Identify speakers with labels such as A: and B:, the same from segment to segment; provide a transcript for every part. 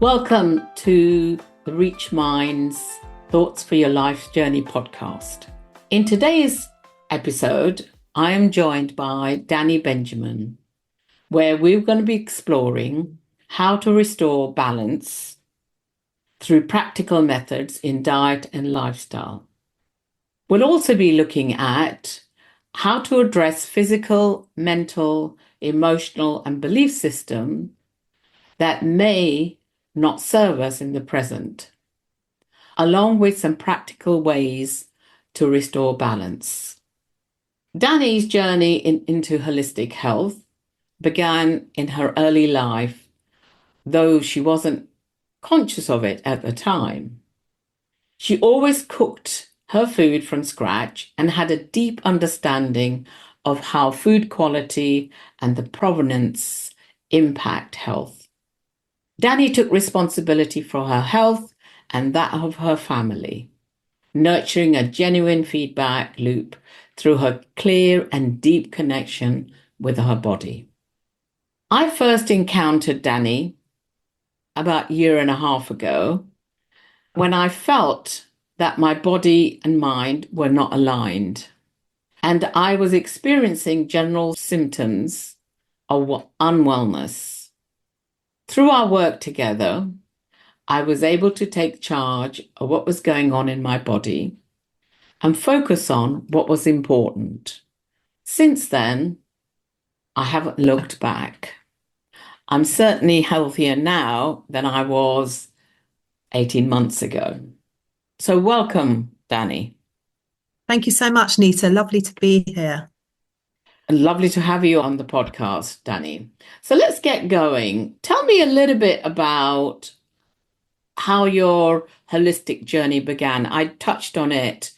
A: Welcome to the Reach Minds Thoughts for Your Life's Journey podcast. In today's episode, I am joined by Dani Benjamin, where we're going to be exploring how to restore balance through practical methods in diet and lifestyle. We'll also be looking at how to address physical, mental, emotional, and belief systems that may not serve us in the present, along with some practical ways to restore balance. Dani's journey into holistic health began in her early life, though she wasn't conscious of it at the time. She always cooked her food from scratch and had a deep understanding of how food quality and the provenance impact health. Dani took responsibility for her health and that of her family, nurturing a genuine feedback loop through her clear and deep connection with her body. I first encountered Dani about a year and a half ago when I felt that my body and mind were not aligned, and I was experiencing general symptoms of unwellness. Through our work together, I was able to take charge of what was going on in my body and focus on what was important. Since then, I haven't looked back. I'm certainly healthier now than I was 18 months ago. So welcome, Dani.
B: Thank you so much, Nita. Lovely to be here.
A: Lovely to have you on the podcast, Dani. So let's get going. Tell me a little bit about how your holistic journey began. I touched on it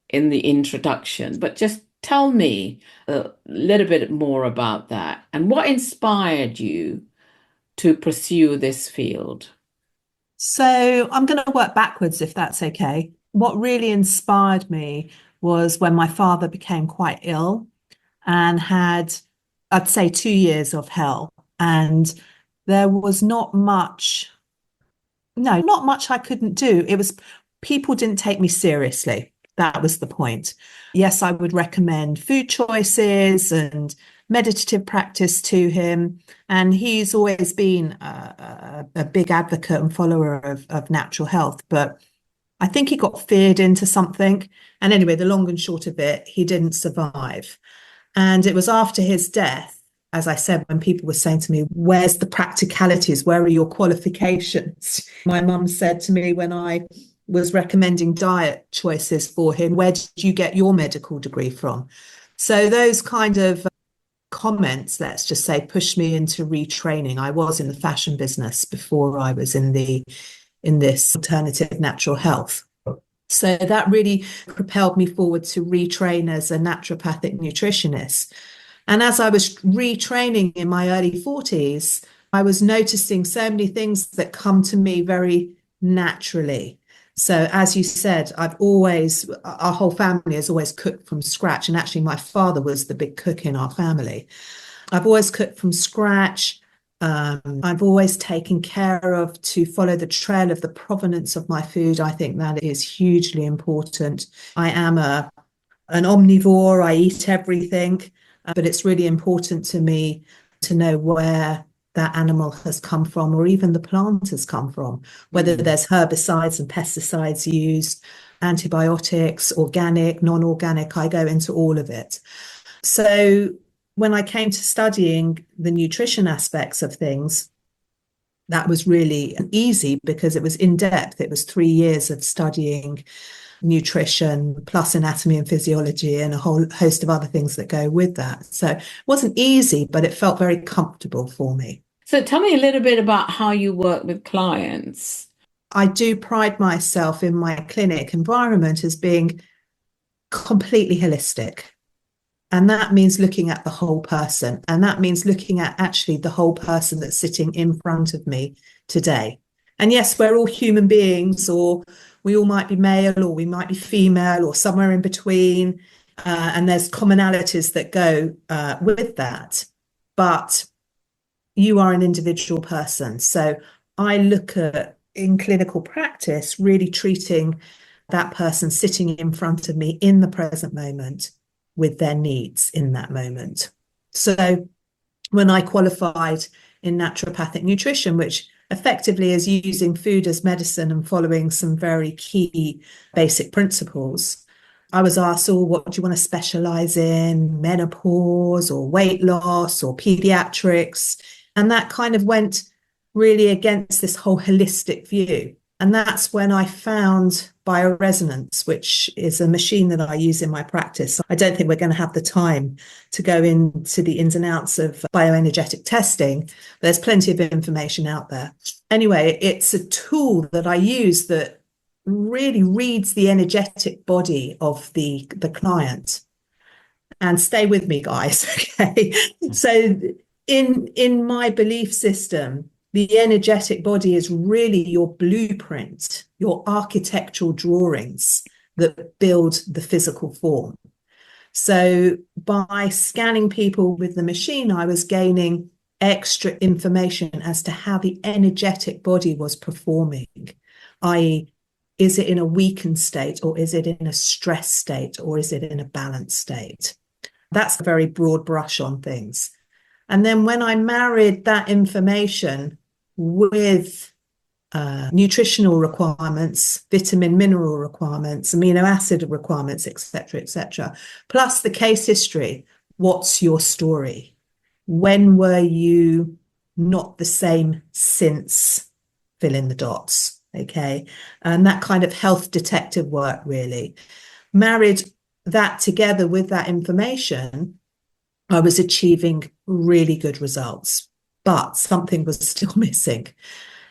A: in the introduction, but just tell me a little bit more about that and what inspired you to pursue this field.
B: So I'm going to work backwards, if that's okay. What really inspired me was when my father became quite ill and had, I'd say, 2 years of hell. And there was not much I couldn't do. It was people didn't take me seriously. That was the point. Yes, I would recommend food choices and meditative practice to him. And he's always been a big advocate and follower of natural health. But I think he got feared into something. And anyway, the long and short of it, he didn't survive. And it was after his death, as I said, when people were saying to me, where's the practicalities? Where are your qualifications? My mum said to me when I was recommending diet choices for him, where did you get your medical degree from? So those kind of comments, let's just say, pushed me into retraining. I was in the fashion business before I was in this alternative natural health. So that really propelled me forward to retrain as a naturopathic nutritionist. And as I was retraining in my early 40s, I was noticing so many things that come to me very naturally. So as you said, our whole family has always cooked from scratch. And actually, my father was the big cook in our family. I've always cooked from scratch. I've always taken care of to follow the trail of the provenance of my food. I think that is hugely important. I am an omnivore. I eat everything, but it's really important to me to know where that animal has come from, or even the plant has come from, whether there's herbicides and pesticides used, antibiotics, organic, non-organic. I go into all of it. So when I came to studying the nutrition aspects of things, that was really easy because it was in depth. It was 3 years of studying nutrition plus anatomy and physiology and a whole host of other things that go with that. So it wasn't easy, but it felt very comfortable for me.
A: So tell me a little bit about how you work with clients.
B: I do pride myself in my clinic environment as being completely holistic. And that means looking at the whole person. And that means looking at actually the whole person that's sitting in front of me today. And yes, we're all human beings, or we all might be male, or we might be female, or somewhere in between. And there's commonalities that go with that. But you are an individual person. So I look at in clinical practice, really treating that person sitting in front of me in the present moment with their needs in that moment. So when I qualified in naturopathic nutrition, which effectively is using food as medicine and following some very key basic principles, I was asked, oh, what do you want to specialize in? Menopause or weight loss or pediatrics? And that kind of went really against this whole holistic view. And that's when I found bioresonance, which is a machine that I use in my practice. I don't think we're going to have the time to go into the ins and outs of bioenergetic testing. There's plenty of information out there. Anyway, it's a tool that I use that really reads the energetic body of the client. And stay with me, guys. Okay. So in my belief system, the energetic body is really your blueprint, your architectural drawings that build the physical form. So by scanning people with the machine, I was gaining extra information as to how the energetic body was performing, i.e., is it in a weakened state, or is it in a stress state, or is it in a balanced state? That's a very broad brush on things. And then when I married that information with nutritional requirements, vitamin, mineral requirements, amino acid requirements, etc., plus the case history. What's your story? When were you not the same since? Fill in the dots. Okay. And that kind of health detective work, really. Married that together with that information, I was achieving really good results, but something was still missing.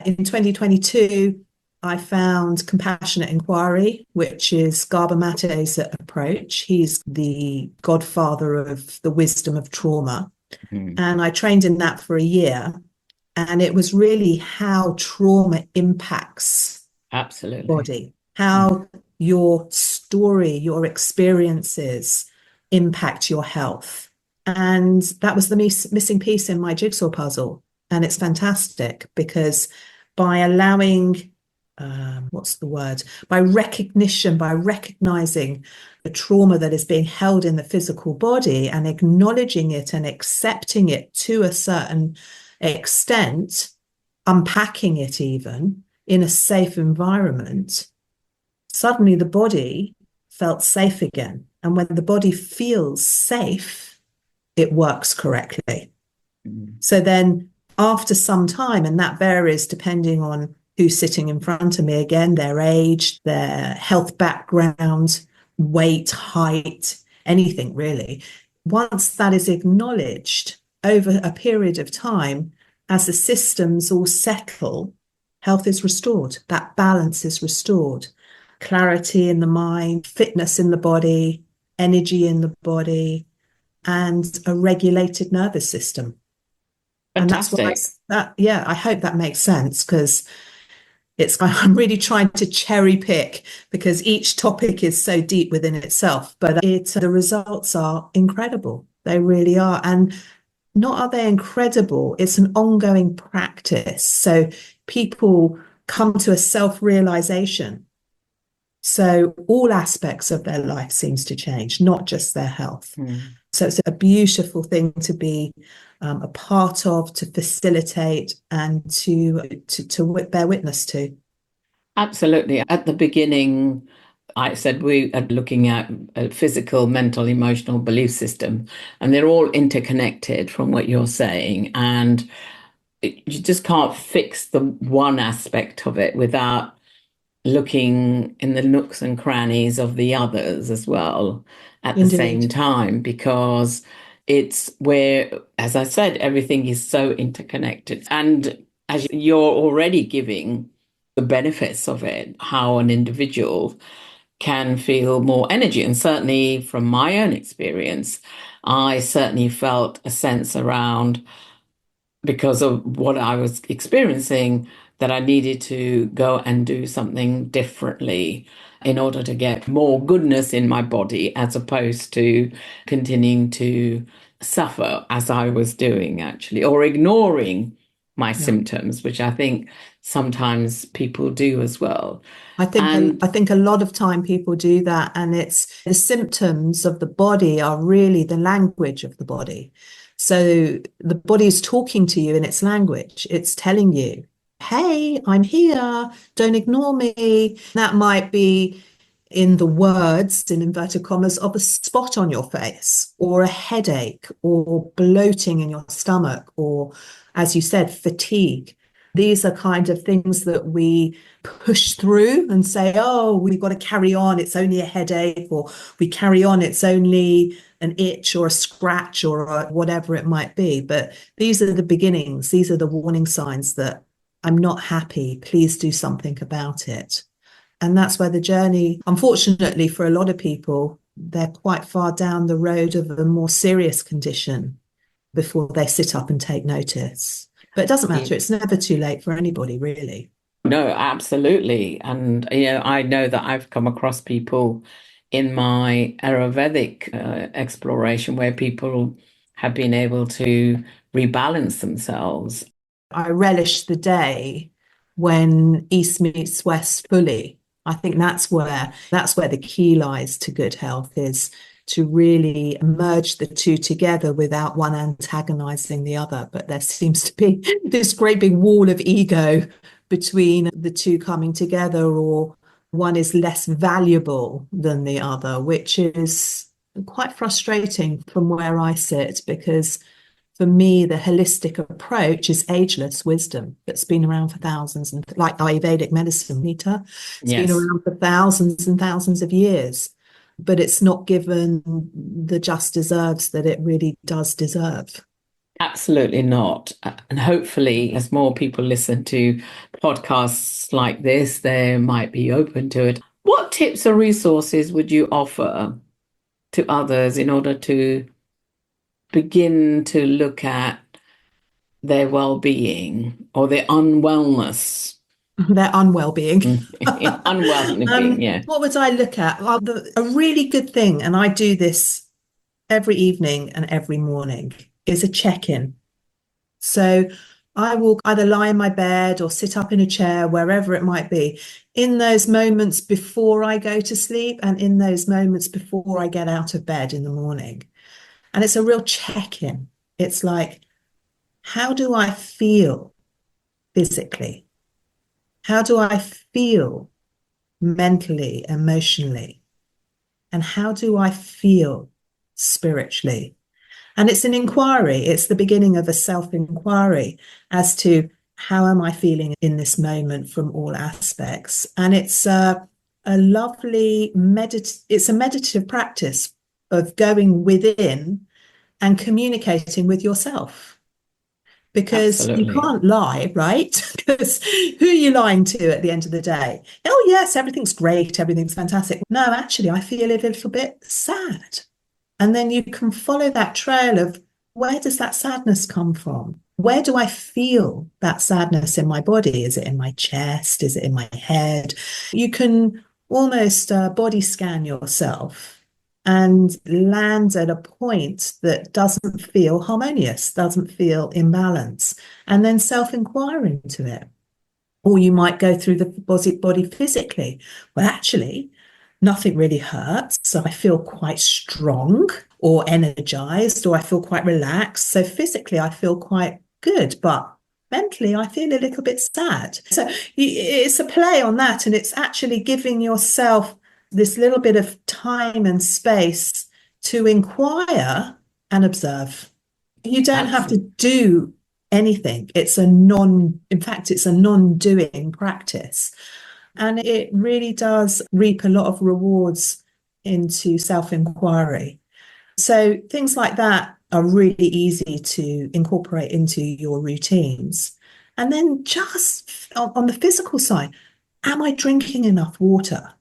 B: In 2022, I found compassionate inquiry, which is Gabor Mate's approach. He's the godfather of the wisdom of trauma. And I trained in that for a year. And it was really how trauma impacts
A: Absolutely.
B: body, how your story, your experiences impact your health. And that was the missing piece in my jigsaw puzzle. And it's fantastic because by allowing, what's the word? By recognition, by recognizing the trauma that is being held in the physical body and acknowledging it and accepting it to a certain extent, unpacking it even in a safe environment, suddenly the body felt safe again. And when the body feels safe, it works correctly. So then after some time, and that varies depending on who's sitting in front of me, again, their age, their health background, weight, height, anything really. Once that is acknowledged over a period of time, as the systems all settle, health is restored. That balance is restored. Clarity in the mind, fitness in the body, energy in the body, and a regulated nervous system.
A: Fantastic.
B: And that's what I hope that makes sense, because I'm really trying to cherry pick because each topic is so deep within itself, but the results are incredible. They really are. And not are they incredible? It's an ongoing practice. So people come to a self-realization. So all aspects of their life seems to change, not just their health. So it's a beautiful thing to be a part of, to facilitate, and to bear witness to.
A: Absolutely. At the beginning, I said we are looking at a physical, mental, emotional belief system, and they're all interconnected from what you're saying. And you just can't fix the one aspect of it without looking in the nooks and crannies of the others as well at the same time, because it's where, as I said, everything is so interconnected. And as you're already giving the benefits of it, how an individual can feel more energy. And certainly from my own experience, I certainly felt a sense around, because of what I was experiencing, that I needed to go and do something differently in order to get more goodness in my body, as opposed to continuing to suffer as I was doing, actually, or ignoring my
B: Yeah.
A: symptoms, which I think sometimes people do as well.
B: I
A: And
B: think a lot of time people do that, and it's the symptoms of the body are really the language of the body. So the body is talking to you in its language. It's telling you, "Hey, I'm here. Don't ignore me." That might be in the words, in inverted commas, of a spot on your face, or a headache, or bloating in your stomach, or, as you said, fatigue. These are kind of things that we push through and say, oh, we've got to carry on. It's only a headache, or we carry on. It's only an itch or a scratch or whatever it might be. But these are the beginnings. These are the warning signs that I'm not happy. Please do something about it. And that's where the journey, unfortunately, for a lot of people, they're quite far down the road of a more serious condition before they sit up and take notice. But it doesn't matter. It's never too late for anybody, really.
A: no, absolutely. And, I know that I've come across people in my Ayurvedic exploration where people have been able to rebalance themselves.
B: I relish the day when East meets West fully. I think that's where the key lies to good health, is to really merge the two together without one antagonizing the other. But there seems to be this great big wall of ego between the two coming together, or one is less valuable than the other, which is quite frustrating from where I sit, because for me, the holistic approach is ageless wisdom that's been around for thousands, and like Ayurvedic medicine, Nita, it's been
A: Yes,
B: around for thousands and thousands of years, but it's not given the just deserves that it really does deserve.
A: absolutely not. And hopefully, as more people listen to podcasts like this, they might be open to it. What tips or resources would you offer to others in order to begin to look at their well-being or their unwellness?
B: Their unwell being.
A: Unwell being, yeah.
B: What would I look at? Well, a really good thing, and I do this every evening and every morning, is a check-in. So I will either lie in my bed or sit up in a chair, wherever it might be, in those moments before I go to sleep and in those moments before I get out of bed in the morning. And it's a real check-in. It's like, how do I feel physically? How do I feel mentally, emotionally? And how do I feel spiritually? And it's an inquiry. It's the beginning of a self-inquiry as to how am I feeling in this moment from all aspects. And it's a lovely it's a meditative practice of going within and communicating with yourself. Because you
A: Absolutely.
B: can't lie, right? Because who are you lying to at the end of the day? Oh, yes, everything's great, everything's fantastic. No, actually, I feel a little bit sad. And then you can follow that trail of, where does that sadness come from? Where do I feel that sadness in my body? Is it in my chest? Is it in my head? You can almost body scan yourself and land at a point that doesn't feel harmonious, doesn't feel in balance, and then self-inquire into it. Or you might go through the body physically. Well, actually, nothing really hurts. So I feel quite strong or energized, or I feel quite relaxed. So physically, I feel quite good, but mentally, I feel a little bit sad. So it's a play on that. And it's actually giving yourself this little bit of time and space to inquire and observe. You don't have to
A: Absolutely.
B: do anything. In fact, it's a non-doing practice. And it really does reap a lot of rewards into self-inquiry. So things like that are really easy to incorporate into your routines. And then just on the physical side, am I drinking enough water?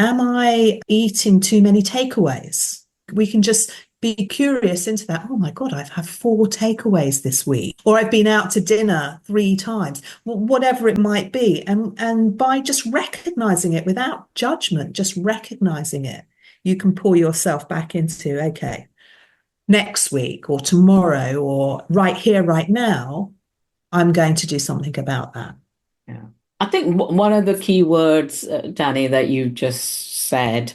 B: Am I eating too many takeaways? We can just be curious into that. Oh my God, I've had 4 takeaways this week, or I've been out to dinner 3 times, whatever it might be. And by just recognizing it without judgment, just recognizing it, you can pull yourself back into, okay, next week or tomorrow or right here, right now, I'm going to do something about that.
A: Yeah. I think one of the key words, Danny, that you just said,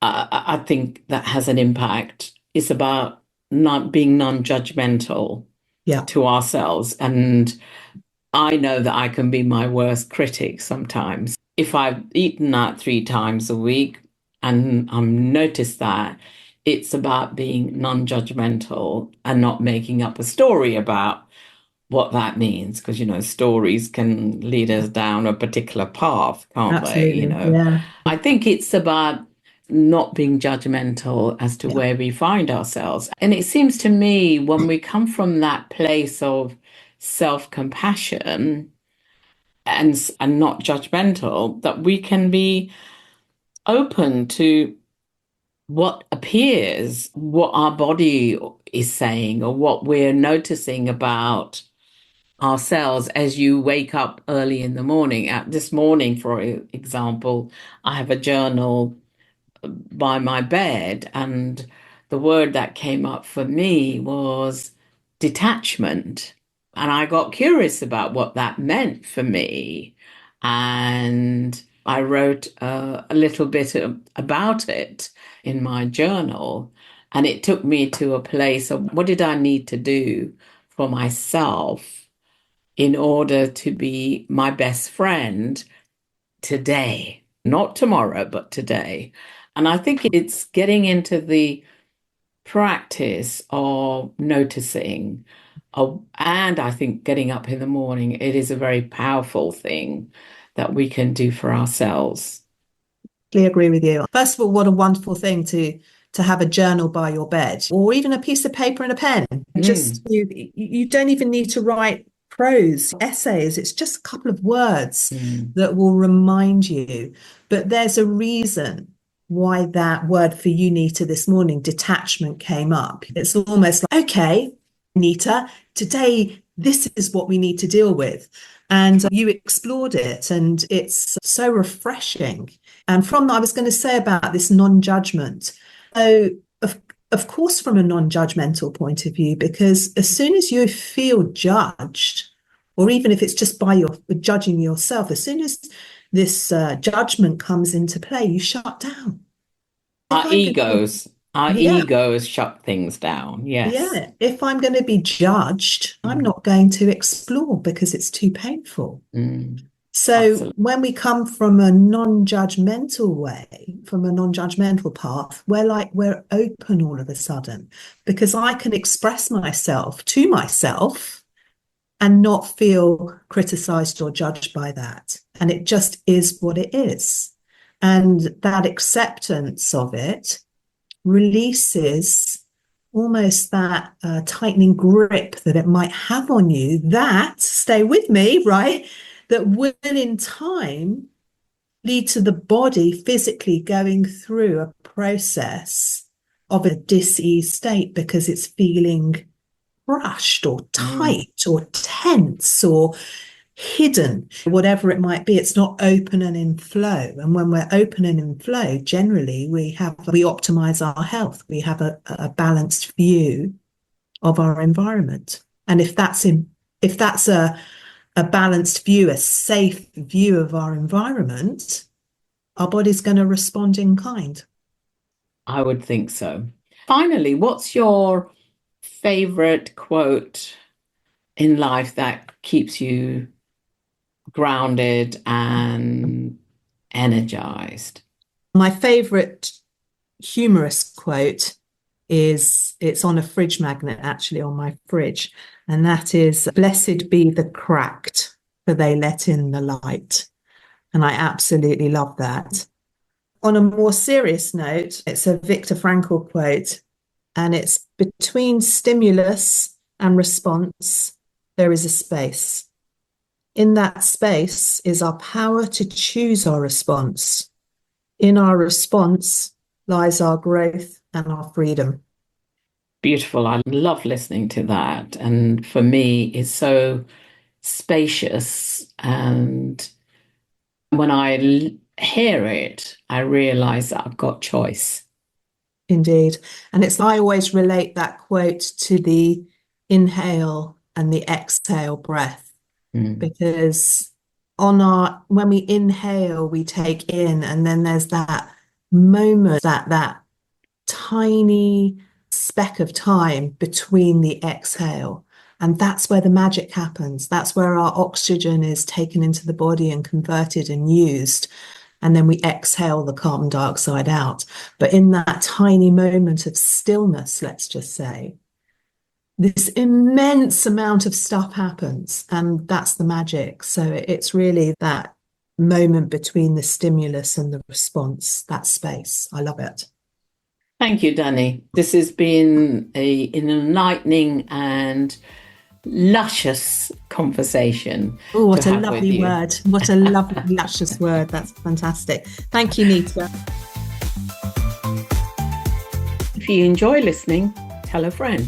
A: I think that has an impact. It's about not being non-judgmental
B: Yeah,
A: to ourselves. And I know that I can be my worst critic sometimes. If I've eaten that 3 times a week and I've noticed that, it's about being non-judgmental and not making up a story about what that means. Because, stories can lead us down a particular path, can't they?
B: absolutely. Yeah,
A: I think it's about not being judgmental as to
B: yeah,
A: where we find ourselves. And it seems to me when we come from that place of self-compassion and not judgmental, that we can be open to what appears, what our body is saying, or what we're noticing about ourselves as you wake up early in the morning. This morning, for example, I have a journal by my bed, and the word that came up for me was detachment. And I got curious about what that meant for me. And I wrote a little bit about it in my journal. And it took me to a place of what did I need to do for myself in order to be my best friend today, not tomorrow, but today. And I think it's getting into the practice of noticing. And I think getting up in the morning, it is a very powerful thing that we can do for ourselves.
B: I agree with you. First of all, what a wonderful thing to have a journal by your bed, or even a piece of paper and a pen. Just
A: Mm,
B: you don't even need to write prose essays. It's just a couple of words
A: mm.
B: that will remind you. But there's a reason why that word for you, Nita, this morning, detachment, came up. It's almost like, okay, Nita, today this is what we need to deal with. And you explored it, and it's so refreshing. And from I was going to say about this non-judgment. So of course, from a non-judgmental point of view, because as soon as you feel judged, or even if it's just by your judging yourself, as soon as this judgment comes into play, you shut down. If
A: Our
B: I'm going to,
A: egos, our
B: yeah,
A: egos shut things down. Yes.
B: yeah, if I'm going to be judged, I'm
A: Mm,
B: not going to explore because it's too painful.
A: mm,
B: So
A: absolutely.
B: when we come from a non-judgmental way, from a non-judgmental path, we're open all of a sudden because I can express myself to myself and not feel criticized or judged by that. And it just is what it is. And that acceptance of it releases almost that tightening grip that it might have on you that, stay with me, right, that will in time lead to the body physically going through a process of a dis-ease state because it's feeling crushed or
A: Mm.
B: tight or tense or hidden, whatever it might be. It's not open and in flow. And when we're open and in flow, generally we optimize our health. We have a balanced view of our environment. And if that's a balanced view, a safe view of our environment, our body's going to respond in kind.
A: I would think so. Finally, what's your favorite quote in life that keeps you grounded and energized?
B: My favorite humorous quote is it's on a fridge magnet, actually, on my fridge. And that is, "Blessed be the cracked, for they let in the light." And I absolutely love that. On a more serious note, it's a Viktor Frankl quote, and it's, "Between stimulus and response, there is a space. In that space is our power to choose our response. In our response lies our growth and our freedom."
A: Beautiful. I love listening to that. And for me, it's so spacious. And when I hear it, I realize that I've got choice.
B: Indeed. And I always relate that quote to the inhale and the exhale breath,
A: Mm.
B: because when we inhale, we take in, and then there's that moment, that tiny speck of time between the exhale. And that's where the magic happens. That's where our oxygen is taken into the body and converted and used. And then we exhale the carbon dioxide out. But in that tiny moment of stillness, let's just say, this immense amount of stuff happens. And that's the magic. So it's really that moment between the stimulus and the response, that space. I love it.
A: Thank you, Dani. This has been an enlightening and luscious conversation
B: Oh, what
A: to
B: a
A: have with
B: lovely
A: you.
B: word. What a lovely, luscious word. That's fantastic. Thank you, Nita.
A: If you enjoy listening, tell a friend.